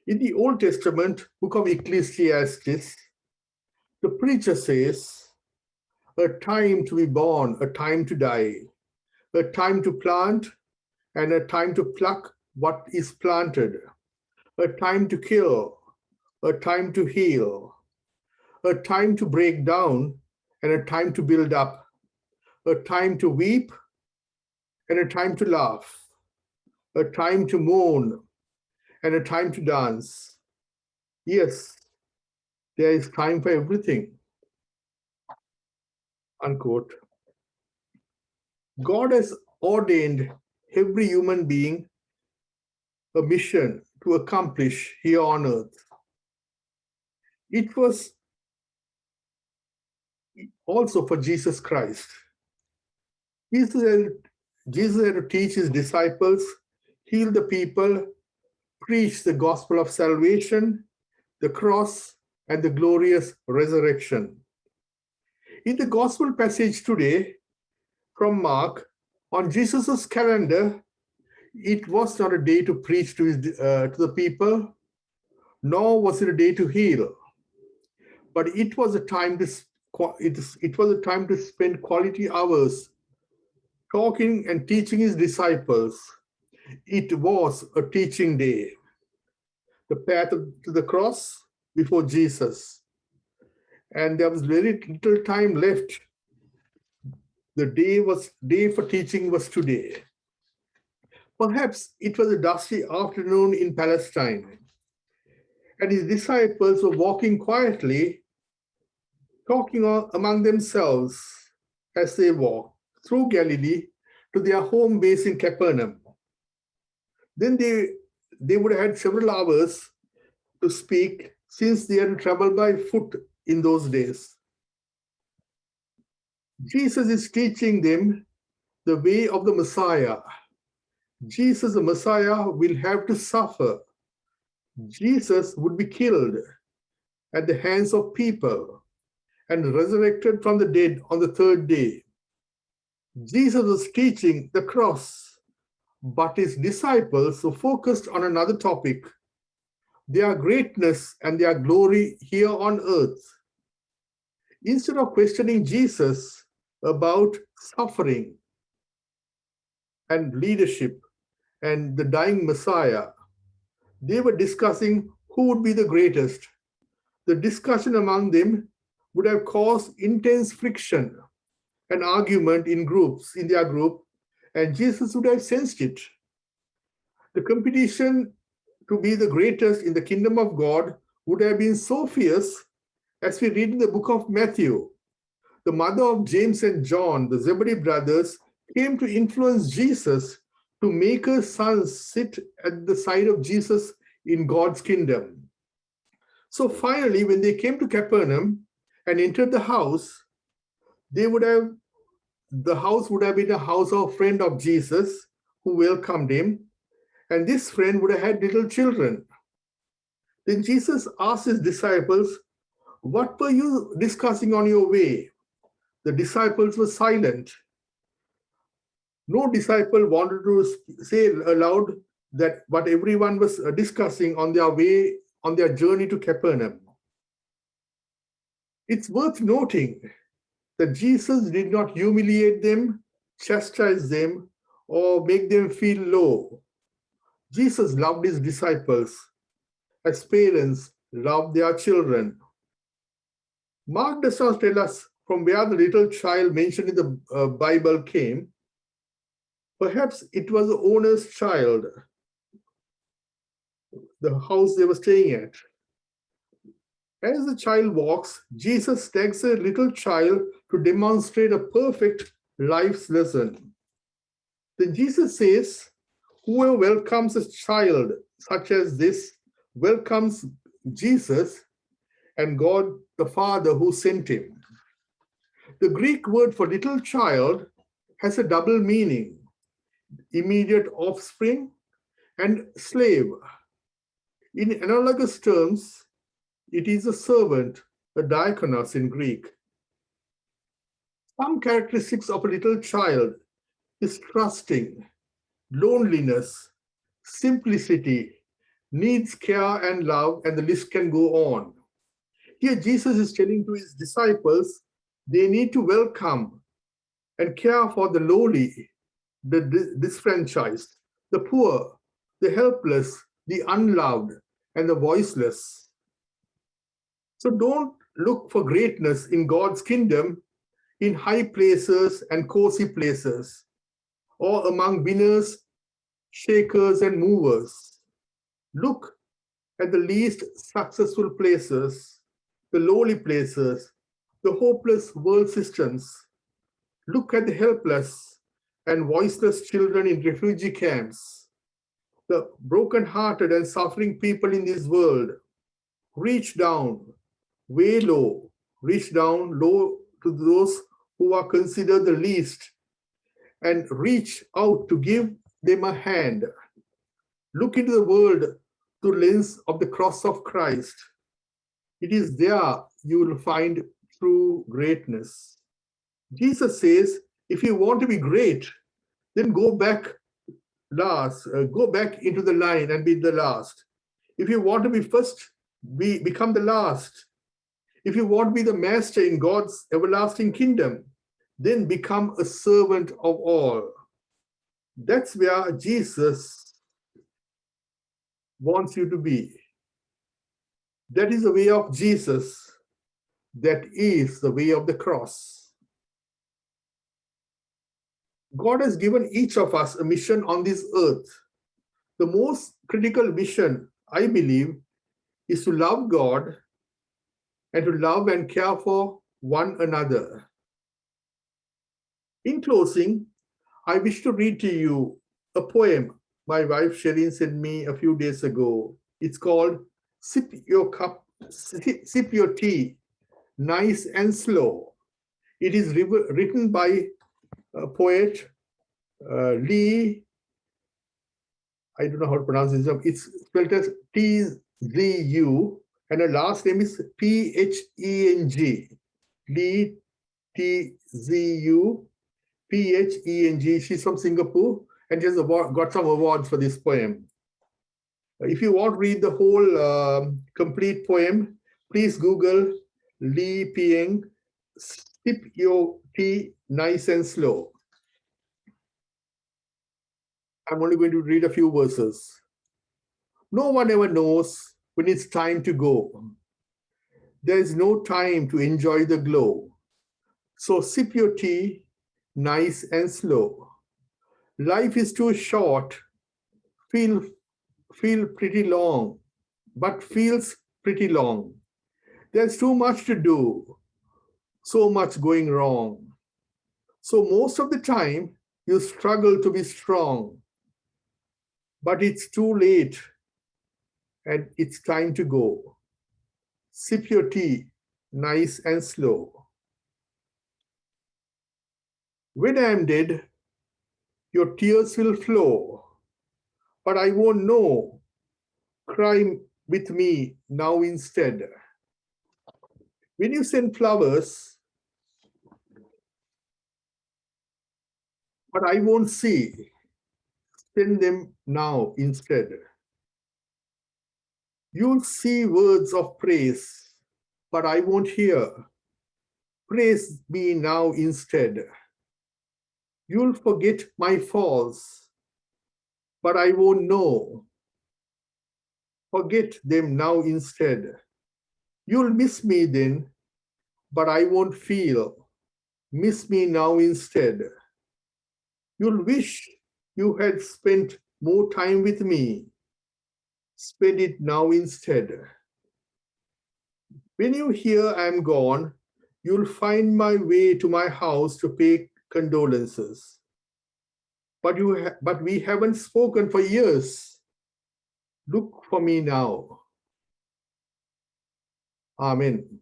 In the Old Testament book of Ecclesiastes, the preacher says, a time to be born, a time to die, a time to plant, and a time to pluck what is planted, a time to kill, a time to heal, a time to break down, and a time to build up, a time to weep, and a time to laugh, a time to mourn, and a time to dance. Yes, there is time for everything. Unquote. God has ordained every human being a mission to accomplish here on earth. It was also for Jesus Christ. Jesus had to teach his disciples, heal the people, preach the gospel of salvation, the cross, and the glorious resurrection. In the gospel passage today from Mark, on Jesus' calendar, it was not a day to preach to the people, nor was it a day to heal, but it was a time to spend quality hours talking and teaching his disciples. It was a teaching day. The path to the cross before Jesus, and there was very little time left. The day for teaching was today. Perhaps it was a dusty afternoon in Palestine, and his disciples were walking quietly, talking among themselves as they walked through Galilee to their home base in Capernaum. Then they would have had several hours to speak since they had to travel by foot in those days. Jesus is teaching them the way of the Messiah. Jesus, the Messiah, will have to suffer. Jesus would be killed at the hands of people and resurrected from the dead on the third day. Jesus was teaching the cross, but his disciples were focused on another topic, their greatness and their glory here on earth. Instead of questioning Jesus about suffering and leadership and the dying Messiah, they were discussing who would be the greatest. The discussion among them would have caused intense friction and argument in their group, and Jesus would have sensed it. The competition to be the greatest in the kingdom of God would have been so fierce, as we read in the book of Matthew. The mother of James and John, the Zebedee brothers, came to influence Jesus to make her sons sit at the side of Jesus in God's kingdom. So finally, when they came to Capernaum and entered the house, the house would have been a house of a friend of Jesus who welcomed him, and this friend would have had little children. Then Jesus asked his disciples, "What were you discussing on your way?" The disciples were silent. No disciple wanted to say aloud that what everyone was discussing on their journey to Capernaum. It's worth noting that Jesus did not humiliate them, chastise them, or make them feel low. Jesus loved his disciples as parents love their children. Mark does not tell us from where the little child mentioned in the Bible came. Perhaps it was the owner's child, the house they were staying at. As the child walks, Jesus takes a little child to demonstrate a perfect life's lesson. Then Jesus says, "Whoever welcomes a child such as this welcomes Jesus and God the Father who sent him." The Greek word for little child has a double meaning: immediate offspring and slave. In analogous terms, it is a servant, a diakonos in Greek. Some characteristics of a little child is trusting, loneliness, simplicity, needs care and love, and the list can go on. Here, Jesus is telling to his disciples they need to welcome and care for the lowly, the disfranchised, the poor, the helpless, the unloved, and the voiceless. So don't look for greatness in God's kingdom in high places and cozy places, or among winners, shakers, and movers. Look at the least successful places, the lowly places, the hopeless world systems. Look at the helpless and voiceless children in refugee camps, the broken-hearted and suffering people in this world. Reach down, way low, reach down low to those who are considered the least, and reach out to give them a hand. Look into the world through the lens of the cross of Christ. It is there you will find true greatness. Jesus says, if you want to be great, then go back into the line and be the last. If you want to be first, become the last. If you want to be the master in God's everlasting kingdom, then become a servant of all. That's where Jesus wants you to be. That is the way of Jesus. That is the way of the cross. God has given each of us a mission on this earth. The most critical mission, I believe, is to love God and to love and care for one another. In closing, I wish to read to you a poem my wife Sherin sent me a few days ago. It's called Sip Your Tea, Nice and Slow. It is written by poet Lee, I don't know how to pronounce his name. It's spelled as Tzu, and her last name is Pheng. Lee Tzu, Pheng. She's from Singapore, and she has got some awards for this poem. If you want to read the whole complete poem, please Google Lee Pieng, Sip Your Tea, Nice and Slow. I'm only going to read a few verses. No one ever knows when it's time to go. There is no time to enjoy the glow. So sip your tea, nice and slow. Life is too short, feel pretty long, but feels pretty long. There's too much to do, so much going wrong. So most of the time, you struggle to be strong. But it's too late, and it's time to go. Sip your tea, nice and slow. When I am dead, your tears will flow, but I won't know. Cry with me now instead. When you send flowers, but I won't see, send them now instead. You'll see words of praise, but I won't hear. Praise me now instead. You'll forget my faults, but I won't know. Forget them now instead. You'll miss me then, but I won't feel. Miss me now instead. You'll wish you had spent more time with me. Spend it now instead. When you hear I'm gone, you'll find my way to my house to pay condolences. But we haven't spoken for years. Look for me now. Amen.